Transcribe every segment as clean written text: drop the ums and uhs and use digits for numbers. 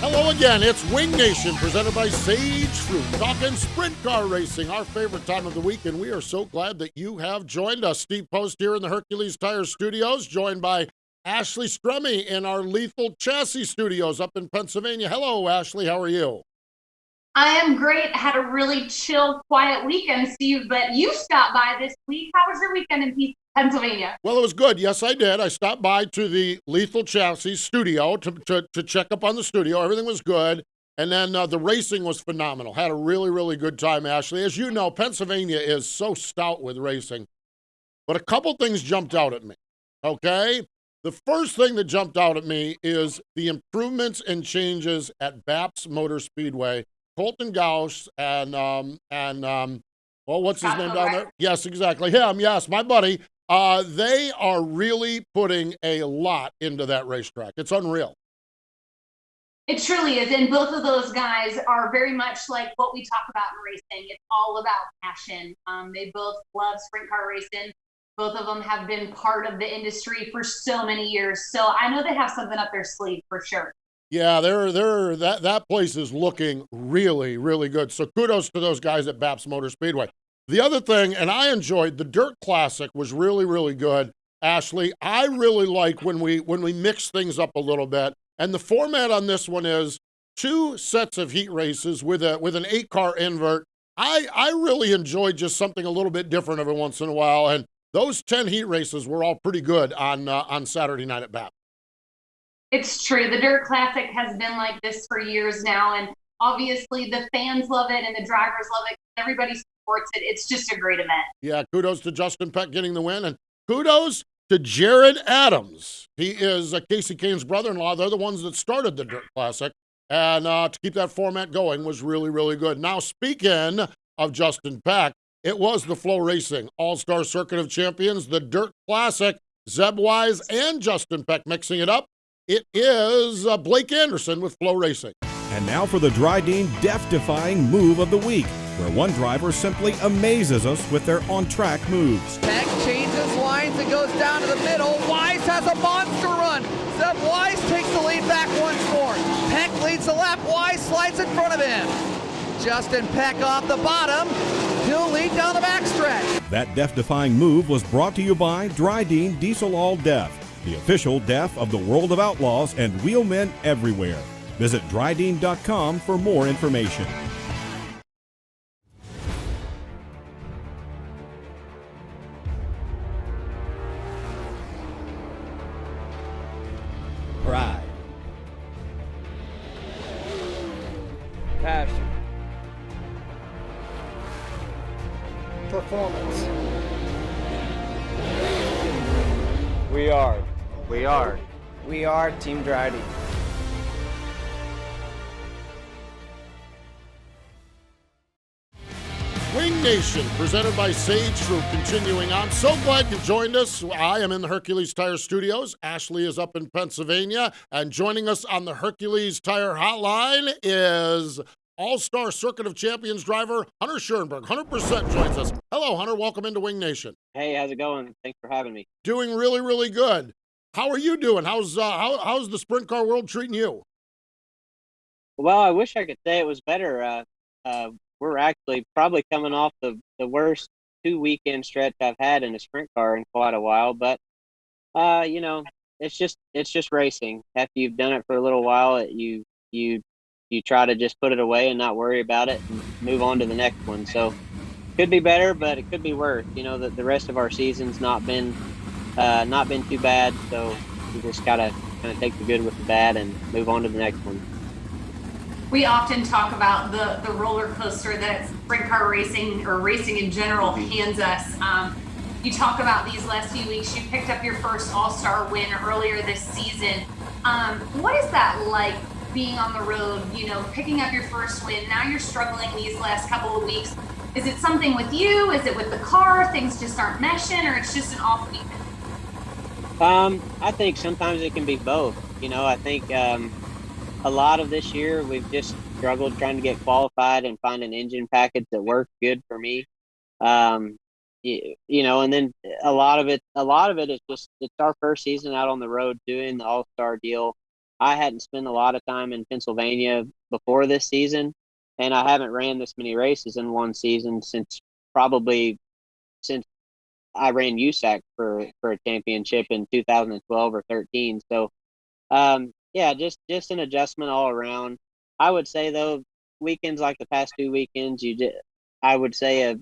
Hello again. It's Wing Nation presented by Sage Fruit. Talking sprint car racing, our favorite time of the week, and we are so glad that you have joined us. Steve Post here in the Hercules Tire Studios, joined by Ashley Stremme in our Lethal Chassis Studios up in Pennsylvania. Hello, Ashley. How are you? I am great. Had a really chill, quiet weekend, Steve, but you stopped by this week. How was your weekend in Pennsylvania? Well, it was good. Yes, I did. I stopped by to the Lethal Chassis studio to check up on the studio. Everything was good. And then the racing was phenomenal. Had a really, really good time, Ashley. As you know, Pennsylvania is so stout with racing. But a couple things jumped out at me, okay? The first thing that jumped out at me is the improvements and changes at Baps Motor Speedway. Colton Gauss well, what's his name down there? Yes, exactly. Him, yes, my buddy. They are really putting a lot into that racetrack. It's unreal. It truly is. And both of those guys are very much like what we talk about in racing. It's all about passion. They both love sprint car racing. Both of them have been part of the industry for so many years. So I know they have something up their sleeve for sure. Yeah, that place is looking really, really good. So kudos to those guys at Baps Motor Speedway. The other thing, and I enjoyed the Dirt Classic, was really, really good. Ashley, I really like when we mix things up a little bit. And the format on this one is two sets of heat races with an 8-car invert. I really enjoyed just something a little bit different every once in a while. And those 10 heat races were all pretty good on Saturday night at Baps. It's true. The Dirt Classic has been like this for years now, and obviously the fans love it and the drivers love it. Everybody supports it. It's just a great event. Yeah, kudos to Justin Peck getting the win, and kudos to Jared Adams. He is Casey Kane's brother-in-law. They're the ones that started the Dirt Classic, and to keep that format going was really, really good. Now, speaking of Justin Peck, it was the Flow Racing All-Star Circuit of Champions, the Dirt Classic, Zeb Wise and Justin Peck mixing it up. It is Blake Anderson with Flow Racing. And now for the Drydene Defying Move of the Week, where one driver simply amazes us with their on-track moves. Peck changes lines and goes down to the middle. Wise has a monster run. Zeb Wise takes the lead back once more. Peck leads the lap. Wise slides in front of him. Justin Peck off the bottom. He'll lead down the backstretch. That death-defying move was brought to you by Drydene Diesel All Def, the official DEF of the World of Outlaws and wheelmen everywhere. Visit drydene.com for more information. Pride. Passion. Performance. We are. We are. We are Team Dryden. Wing Nation, presented by Sage Fruit, continuing on. So glad you joined us. I am in the Hercules Tire Studios. Ashley is up in Pennsylvania. And joining us on the Hercules Tire Hotline is All-Star Circuit of Champions driver Hunter Schurenberg. 100% joins us. Hello, Hunter. Welcome into Wing Nation. Hey, how's it going? Thanks for having me. Doing really, really good. How are you doing? How's the sprint car world treating you? Well, I wish I could say it was better. We're actually probably coming off the worst 2-weekend stretch I've had in a sprint car in quite a while. But it's just racing. After you've done it for a little while, you try to just put it away and not worry about it and move on to the next one. So could be better, but it could be worse. The rest of our season's not been too bad, so we just gotta kind of take the good with the bad and move on to the next one. We often talk about the roller coaster that sprint car racing or racing in general hands us. You talk about these last few weeks. You picked up your first All-Star win earlier this season. What is that like, being on the road, picking up your first win? Now you're struggling these last couple of weeks. Is it something with you? Is it with the car? Things just aren't meshing, or it's just an off week? I think sometimes it can be both. I think a lot of this year we've just struggled trying to get qualified and find an engine package that works good for me. And then a lot of it is just, it's our first season out on the road doing the All-Star deal. I hadn't spent a lot of time in Pennsylvania before this season, and I haven't ran this many races in one season probably since I ran USAC for a championship in 2012 or 13. So yeah, just an adjustment all around. I would say though, weekends like the past 2 weekends, I would say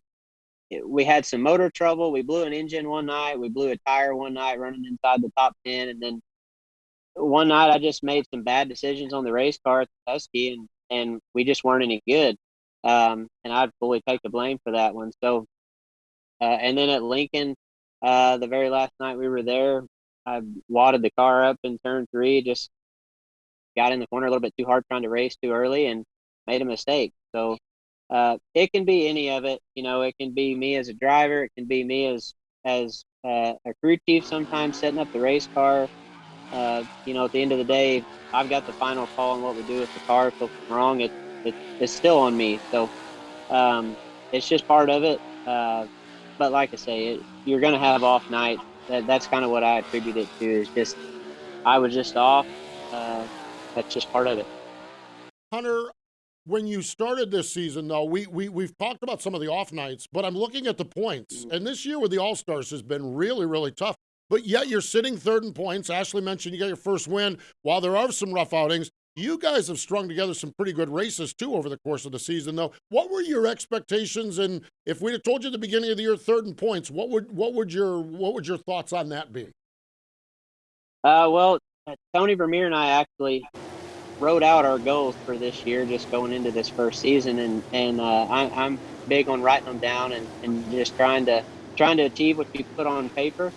we had some motor trouble. We blew an engine one night. We blew a tire one night running inside the top 10. And then one night I just made some bad decisions on the race car at the Husky, and we just weren't any good. And I'd fully take the blame for that one. So, and then at Lincoln, the very last night we were there, I wadded the car up in turn 3, just got in the corner a little bit too hard trying to race too early and made a mistake. So it can be any of it. It can be me as a driver. It can be me as a crew chief sometimes setting up the race car. At the end of the day, I've got the final call on what we do with the car. So if I'm wrong, it's still on me. So it's just part of it. But like I say, you're going to have off nights. That's kind of what I attribute it to, is just I was just off. Uh, that's just part of it. Hunter, when you started this season, though, we've talked about some of the off nights, but I'm looking at the points, and this year with the All Stars has been really, really tough. But yet you're sitting third in points. Ashley mentioned you got your first win. While there are some rough outings, you guys have strung together some pretty good races too over the course of the season. Though, what were your expectations? And if we'd have told you at the beginning of the year third in points, what would your thoughts on that be? Well, Tony Vermeer and I actually wrote out our goals for this year, just going into this first season, and I'm big on writing them down and just trying to achieve what you put on paper.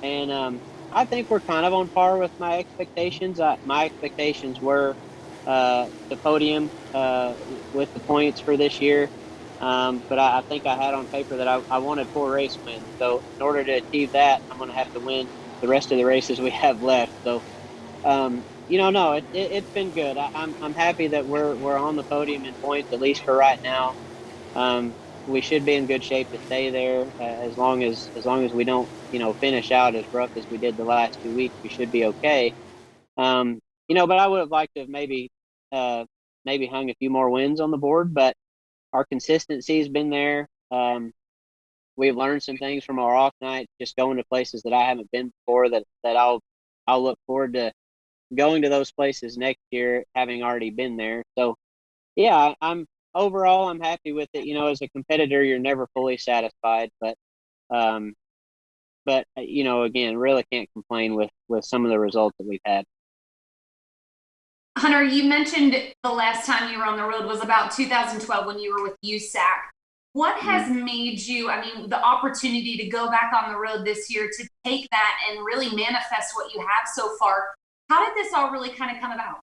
And I think we're kind of on par with my expectations. My expectations were the podium with the points for this year. But I think I had on paper that I wanted 4 race wins. So in order to achieve that, I'm going to have to win the rest of the races we have left. So no, it's been good. I'm happy that we're on the podium in points, at least for right now. We should be in good shape to stay there, as long as we don't finish out as rough as we did the last 2 weeks. We should be okay. But I would have liked to have maybe hung a few more wins on the board, but our consistency has been there. We've learned some things from our off nights, just going to places that I haven't been before. That I'll look forward to going to those places next year, having already been there. So yeah, I'm happy with it. As a competitor, you're never fully satisfied, um, but again, really can't complain with some of the results that we've had. Hunter, you mentioned the last time you were on the road was about 2012 when you were with USAC. What has made you, I mean, the opportunity to go back on the road this year to take that and really manifest what you have so far? How did this all really kind of come about?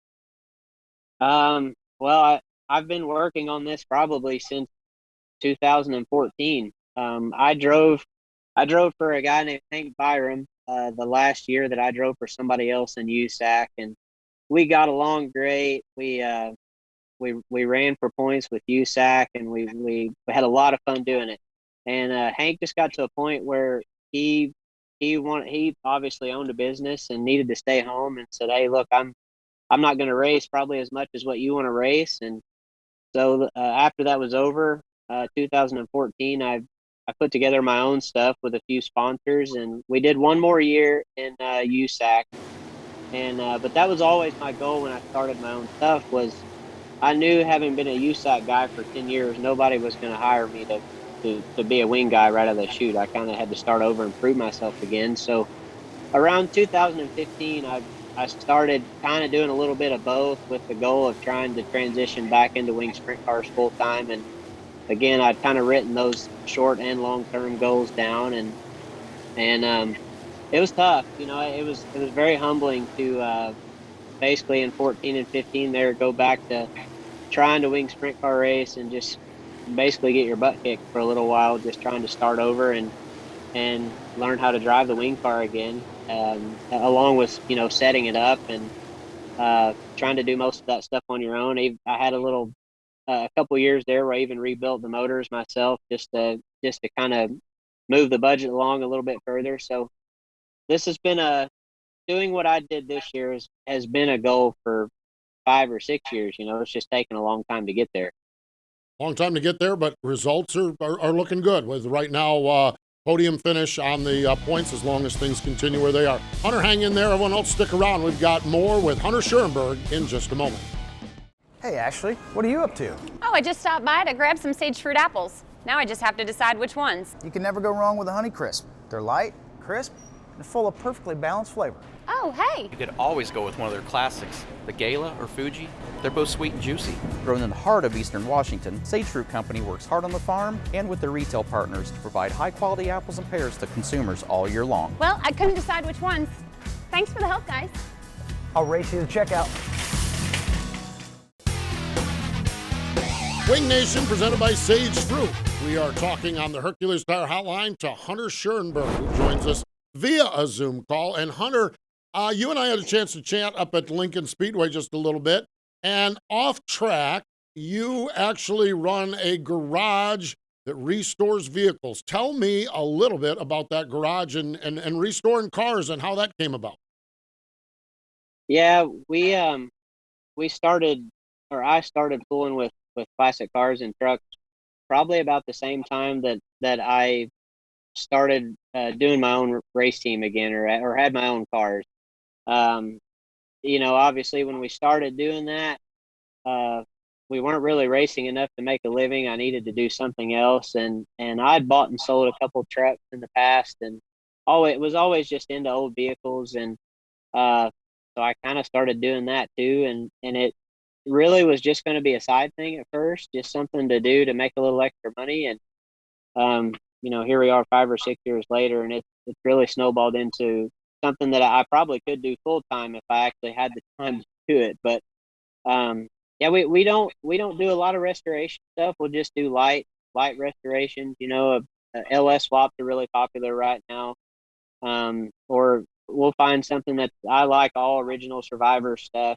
Well, I've been working on this probably since 2014. I drove for a guy named Hank Byram the last year that I drove for somebody else in USAC, and we got along great. We ran for points with USAC, and we had a lot of fun doing it. And Hank just got to a point where he obviously owned a business and needed to stay home, and said, "Hey, look, I'm not going to race probably as much as what you want to race." And so after that was over, 2014, I put together my own stuff with a few sponsors, and we did one more year in USAC. And but that was always my goal when I started my own stuff. Was I knew, having been a USAC guy for 10 years, nobody was going to hire me to be a wing guy right out of the chute. I kind of had to start over and prove myself again. So around 2015, I started kind of doing a little bit of both, with the goal of trying to transition back into wing sprint cars full time. And again, I'd kind of written those short and long term goals down, and it was tough. It was very humbling to basically in 14 and 15 there go back to trying to wing sprint car race and just basically get your butt kicked for a little while, just trying to start over and learn how to drive the wing car again, along with setting it up and trying to do most of that stuff on your own. I had a couple years there where I even rebuilt the motors myself, just to kind of move the budget along a little bit further. So this has been doing what I did this year has been a goal for 5 or 6 years. It's just taken a long time to get there. Long time to get there, but results are looking good with right now podium finish on the points as long as things continue where they are. Hunter, hang in there. Everyone else stick around. We've got more with Hunter Schurenberg in just a moment. Hey Ashley, what are you up to? Oh, I just stopped by to grab some sage fruit apples. Now I just have to decide which ones. You can never go wrong with a Honey Crisp. They're light, crisp, and full of perfectly balanced flavor. Oh, hey. You could always go with one of their classics, the Gala or Fuji. They're both sweet and juicy. Grown in the heart of Eastern Washington, Sage Fruit Company works hard on the farm and with their retail partners to provide high-quality apples and pears to consumers all year long. Well, I couldn't decide which ones. Thanks for the help, guys. I'll race you to checkout. Wing Nation presented by Sage Fruit. We are talking on the Hercules Tire Hotline to Hunter Schurenberg, who joins us via a Zoom call. And Hunter, you and I had a chance to chat up at Lincoln Speedway just a little bit. And off track, you actually run a garage that restores vehicles. Tell me a little bit about that garage and restoring cars and how that came about. Yeah, we started, or I started fooling with classic cars and trucks probably about the same time that I started doing my own race team again, or had my own cars. Obviously when we started doing that, we weren't really racing enough to make a living. I needed to do something else, and I'd bought and sold a couple trucks in the past, and it was always just into old vehicles, and so I kind of started doing that too, and it really was just going to be a side thing at first, just something to do to make a little extra money. And, here we are 5 or 6 years later, and it's really snowballed into something that I probably could do full time if I actually had the time to do it. But, we don't do a lot of restoration stuff. We'll just do light restorations. A LS swaps are really popular right now. Or we'll find something that I like, all original Survivor stuff.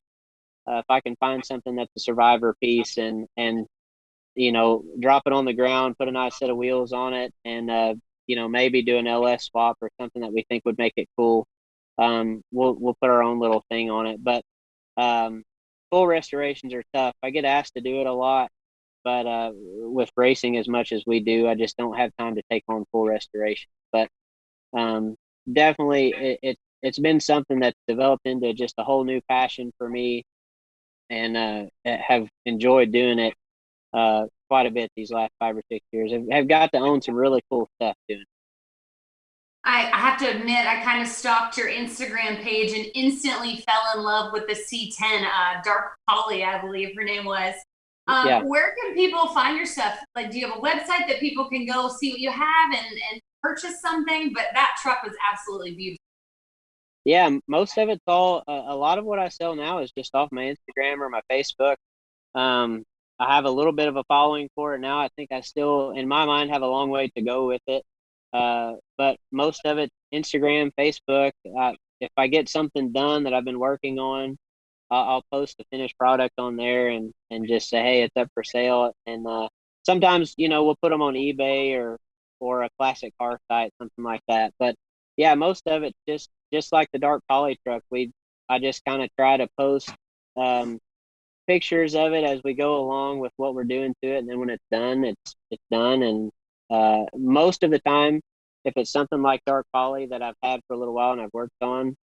If I can find something that's a Survivor piece and drop it on the ground, put a nice set of wheels on it, and maybe do an LS swap or something that we think would make it cool. We'll put our own little thing on it. But full restorations are tough. I get asked to do it a lot, but with racing as much as we do, I just don't have time to take on full restoration. But definitely, it's been something that's developed into just a whole new passion for me. And have enjoyed doing it quite a bit these last 5 or 6 years. Have got to own some really cool stuff doing it. I have to admit, I kind of stalked your Instagram page and instantly fell in love with the C10, Dark Polly, I believe her name was. Yeah. Where can people find your stuff? Like, do you have a website that people can go see what you have and purchase something? But that truck was absolutely beautiful. Yeah, most of it's all, a lot of what I sell now is just off my Instagram or my Facebook. I have a little bit of a following for it now. I think I still, in my mind, have a long way to go with it. But most of it, Instagram, Facebook. If I get something done that I've been working on, I'll post the finished product on there and just say, hey, it's up for sale. And sometimes, we'll put them on eBay or a classic car site, something like that. But yeah, most of it just like the Dark Poly truck, I just kind of try to post pictures of it as we go along with what we're doing to it, and then when it's done, it's done. And most of the time, if it's something like Dark Poly that I've had for a little while and I've worked on,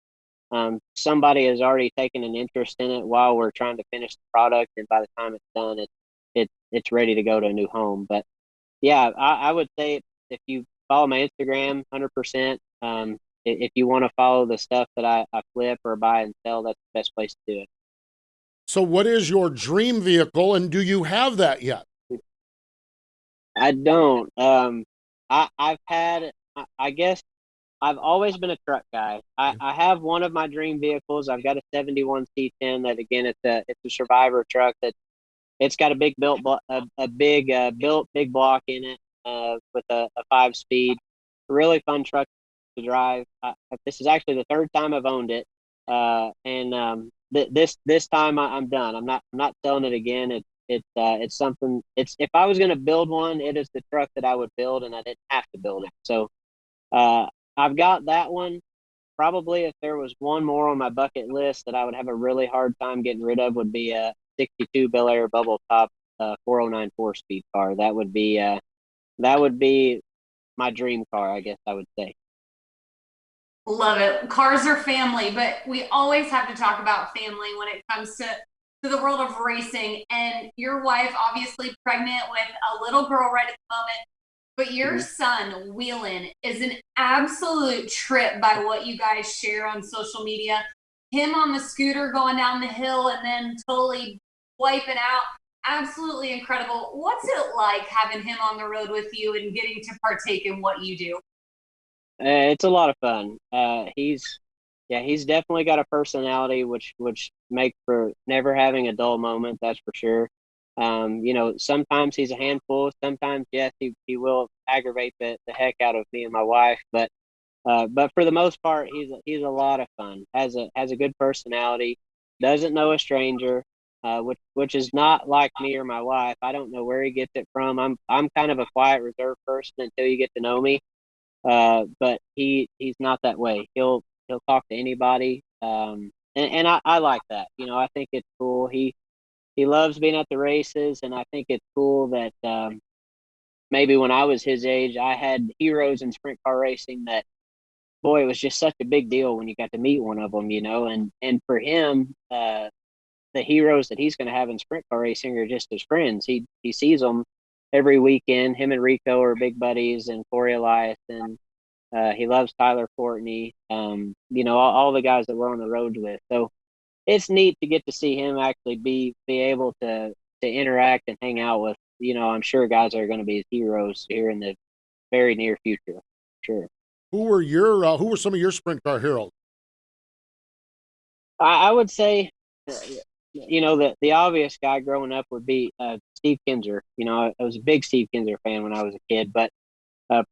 somebody has already taken an interest in it while we're trying to finish the product, and by the time it's done, it's ready to go to a new home. But yeah, I would say if you follow my Instagram, 100%. If you want to follow the stuff that I flip or buy and sell, that's the best place to do it. So what is your dream vehicle, and do you have that yet? I don't. I guess I've always been a truck guy. I have one of my dream vehicles. I've got a 71 C10 that, again, it's a Survivor truck that it's got a big built block in it with a 5-speed. Really fun truck to drive. This is actually the 3rd time I've owned it, and this time I'm done. I'm not selling it again. It's something. If I was going to build one, it is the truck that I would build, and I didn't have to build it. So I've got that one. probably if there was one more on my bucket list that I would have a really hard time getting rid of would be a 62 Bel Air bubble top 409 4-speed car. That would be my dream car, I guess I would say. Love it. Cars are family, but we always have to talk about family when it comes to the world of racing. And your wife, obviously pregnant with a little girl right at the moment, but your son, Wheelin, is an absolute trip by what you guys share on social media. Him on the scooter going down the hill and then totally wiping out. Absolutely incredible. What's it like having him on the road with you and getting to partake in what you do? It's a lot of fun. He's definitely got a personality which makes for never having a dull moment. That's for sure. Sometimes he's a handful. Sometimes, yes, he will aggravate the heck out of me and my wife. But for the most part, he's a lot of fun. Has a good personality. Doesn't know a stranger, which is not like me or my wife. I don't know where he gets it from. I'm kind of a quiet, reserved person until you get to know me. But he's not that way. He'll talk to anybody. And I like that. I think it's cool. He loves being at the races, and I think it's cool that maybe when I was his age, I had heroes in sprint car racing that, boy, it was just such a big deal when you got to meet one of them, and for him, the heroes that he's going to have in sprint car racing are just his friends. He sees them every weekend. Him and Rico are big buddies, and Corey Elias, and he loves Tyler Courtney, all the guys that we're on the road with. So it's neat to get to see him actually be able to interact and hang out with, I'm sure guys are going to be his heroes here in the very near future. Sure. Who were some of your sprint car heroes? I would say, the obvious guy growing up would be Steve Kinzer. I was a big Steve Kinzer fan when I was a kid, but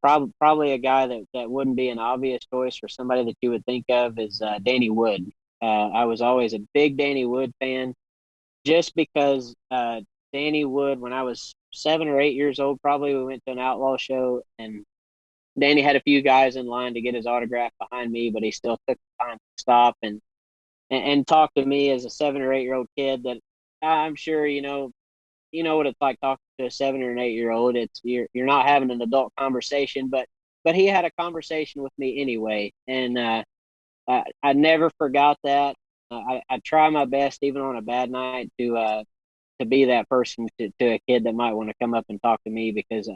probably a guy that wouldn't be an obvious choice for somebody that you would think of is Danny Wood. I was always a big Danny Wood fan, just because Danny Wood, when I was 7 or 8 years old, probably, we went to an outlaw show, and Danny had a few guys in line to get his autograph behind me, but he still took the time to stop and talk to me as a 7 or 8 year old kid. That I'm sure you know what it's like talking to a 7 or an 8 year old. It's you're not having an adult conversation, but he had a conversation with me anyway, and I never forgot that. I try my best, even on a bad night, to be that person to a kid that might want to come up and talk to me, because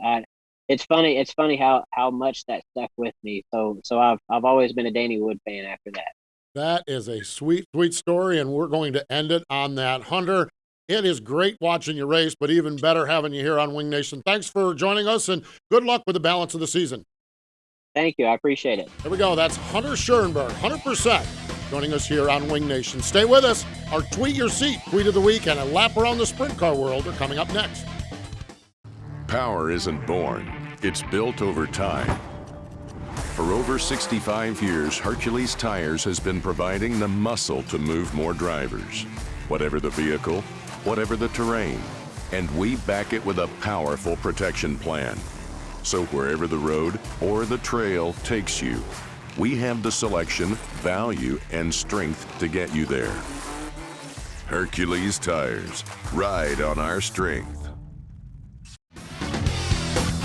it's funny how much that stuck with me. So I've always been a Danny Wood fan after that. That is a sweet, sweet story, and we're going to end it on that. Hunter, it is great watching you race, but even better having you here on Wing Nation. Thanks for joining us, and good luck with the balance of the season. Thank you. I appreciate it. There we go. That's Hunter Schurenberg, 100%, joining us here on Wing Nation. Stay with us. Our Tweet Your Seat Tweet of the Week and a lap around the sprint car world are coming up next. Power isn't born. It's built over time. For over 65 years, Hercules Tires has been providing the muscle to move more drivers, whatever the vehicle, whatever the terrain, and we back it with a powerful protection plan. So wherever the road or the trail takes you, we have the selection, value, and strength to get you there. Hercules Tires, ride on our strength.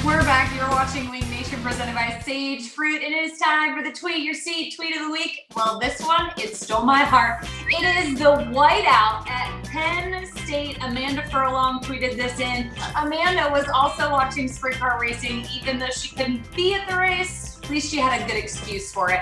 We're back. You're watching Wing Nation presented by Sage Fruit, and it is time for the Tweet Your Seat Tweet of the Week. Well, this one, it stole my heart. It is the whiteout at Penn State. Amanda Furlong tweeted this in. Amanda was also watching sprint car racing, even though she couldn't be at the race. At least she had a good excuse for it.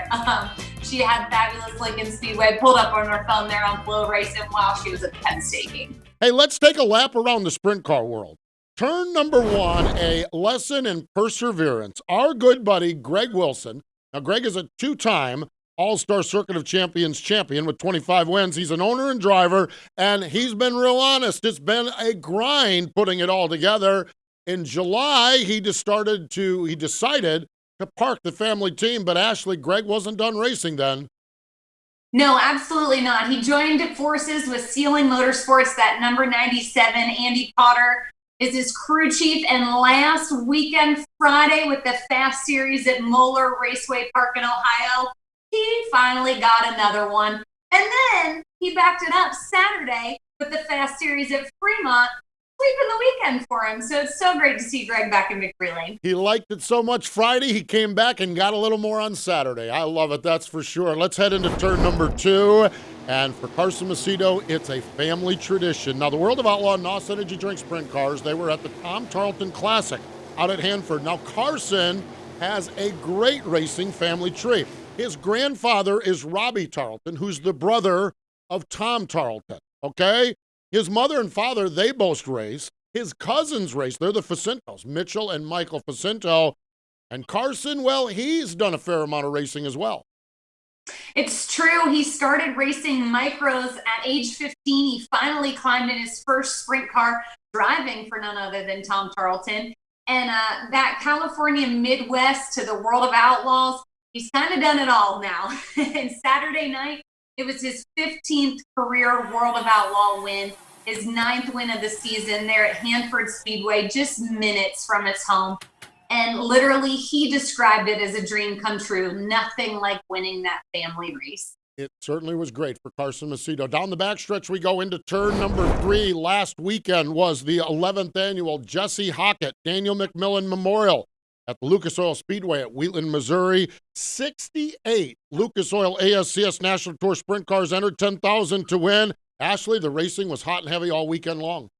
She had fabulous Lincoln Speedway pulled up on her phone there on Flow Racing while she was at Penn State. Hey, let's take a lap around the sprint car world. Turn number 1, a lesson in perseverance. Our good buddy, Greg Wilson. Now, Greg is a 2-time All-Star Circuit of Champions champion with 25 wins. He's an owner and driver, and he's been real honest. It's been a grind putting it all together. In July, he decided to park the family team, but Ashley, Greg wasn't done racing then. No, absolutely not. He joined forces with Sealing Motorsports, that number 97, Andy Potter is his crew chief, and last weekend, Friday, with the Fast Series at Moeller Raceway Park in Ohio, he finally got another one. And then he backed it up Saturday with the Fast Series at Fremont, sweeping the weekend for him. So it's so great to see Greg back in victory lane. He liked it so much Friday, he came back and got a little more on Saturday. I love it, that's for sure. Let's head into turn number 2. And for Carson Macedo, it's a family tradition. Now, the World of Outlaw NOS Energy Drink Sprint Cars, they were at the Tom Tarleton Classic out at Hanford. Now, Carson has a great racing family tree. His grandfather is Robbie Tarleton, who's the brother of Tom Tarleton, okay? His mother and father, they both race. His cousins race. They're the Facintos, Mitchell and Michael Facinto. And Carson, well, he's done a fair amount of racing as well. It's true. He started racing micros at age 15. He finally climbed in his first sprint car, driving for none other than Tom Tarleton. And that California Midwest to the World of Outlaws, he's kind of done it all now. And Saturday night, it was his 15th career World of Outlaw win, his 9th win of the season there at Hanford Speedway, just minutes from his home. And literally, he described it as a dream come true. Nothing like winning that family race. It certainly was great for Carson Macedo. Down the backstretch, we go into turn number 3. Last weekend was the 11th annual Jesse Hockett Daniel McMillan Memorial at the Lucas Oil Speedway at Wheatland, Missouri. 68 Lucas Oil ASCS National Tour Sprint Cars entered, 10,000 to win. Ashley, the racing was hot and heavy all weekend long.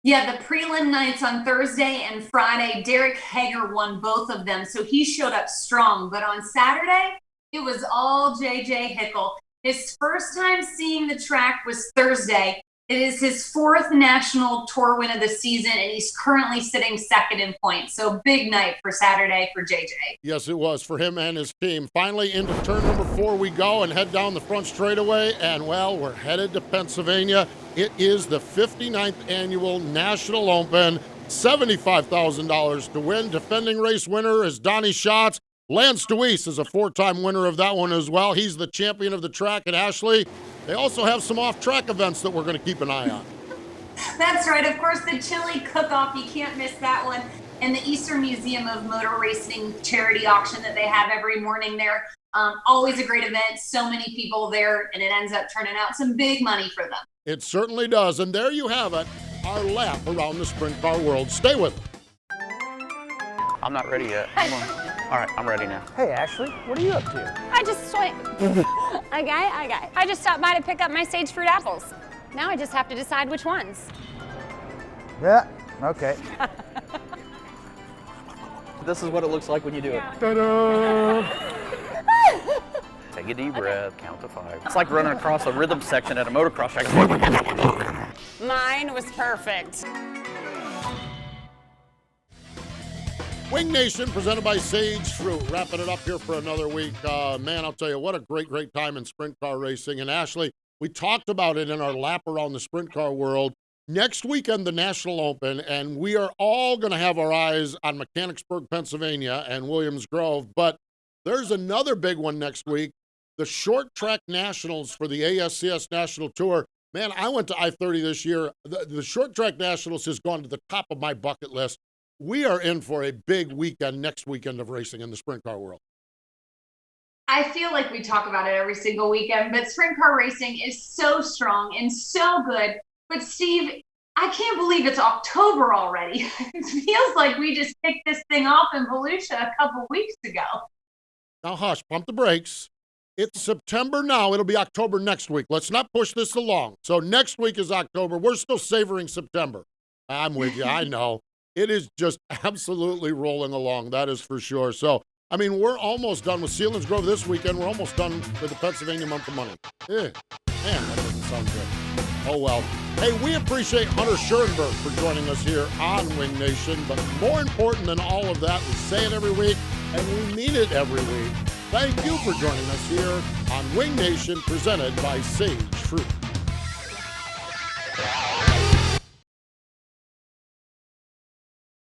Yeah, the prelim nights on Thursday and Friday, Derek Hager won both of them, so he showed up strong. But on Saturday, it was all J.J. Hickle. His first time seeing the track was Thursday. It is his 4th national tour win of the season, and he's currently sitting second in points. So big night for Saturday for JJ. Yes, it was for him and his team. Finally, into turn number 4 we go and head down the front straightaway. And, well, we're headed to Pennsylvania. It is the 59th annual National Open. $75,000 to win. Defending race winner is Donnie Schatz. Lance Deweese is a 4-time winner of that one as well. He's the champion of the track. And Ashley, they also have some off-track events that we're going to keep an eye on. That's right. Of course, the Chili Cook-Off, you can't miss that one. And the Eastern Museum of Motor Racing charity auction that they have every morning there. Always a great event. So many people there, and it ends up turning out some big money for them. It certainly does. And there you have it, our lap around the sprint car world. Stay with us. I'm not ready yet. Come on. All right, I'm ready now. Hey, Ashley, what are you up to? I just okay. I just stopped by to pick up my sage fruit apples. Now I just have to decide which ones. Yeah, okay. This is what it looks like when you do it. Ta-da! Take a deep breath, count to 5. It's like running across a rhythm section at a motocross track. Mine was perfect. Wing Nation, presented by Sage Fruit. Wrapping it up here for another week. Man, I'll tell you, what a great time in sprint car racing. And Ashley, we talked about it in our lap around the sprint car world. Next weekend, the National Open, and we are all going to have our eyes on Mechanicsburg, Pennsylvania, and Williams Grove. But there's another big one next week, the Short Track Nationals for the ASCS National Tour. Man, I went to I-30 this year. The Short Track Nationals has gone to the top of my bucket list. We are in for a big weekend, next weekend of racing in the sprint car world. I feel like we talk about it every single weekend, but sprint car racing is so strong and so good. But Steve, I can't believe it's October already. It feels like we just kicked this thing off in Volusia a couple weeks ago. Now, hush, pump the brakes. It's September now. It'll be October next week. Let's not push this along. So next week is October. We're still savoring September. I'm with you. I know. It is just absolutely rolling along. That is for sure. So, I mean, we're almost done with Sealands Grove this weekend. We're almost done with the Pennsylvania Month of Money. Man, that doesn't sound good. Oh, well. Hey, we appreciate Hunter Schurenberg for joining us here on Wing Nation. But more important than all of that, we say it every week, and we mean it every week. Thank you for joining us here on Wing Nation, presented by Sage Fruit.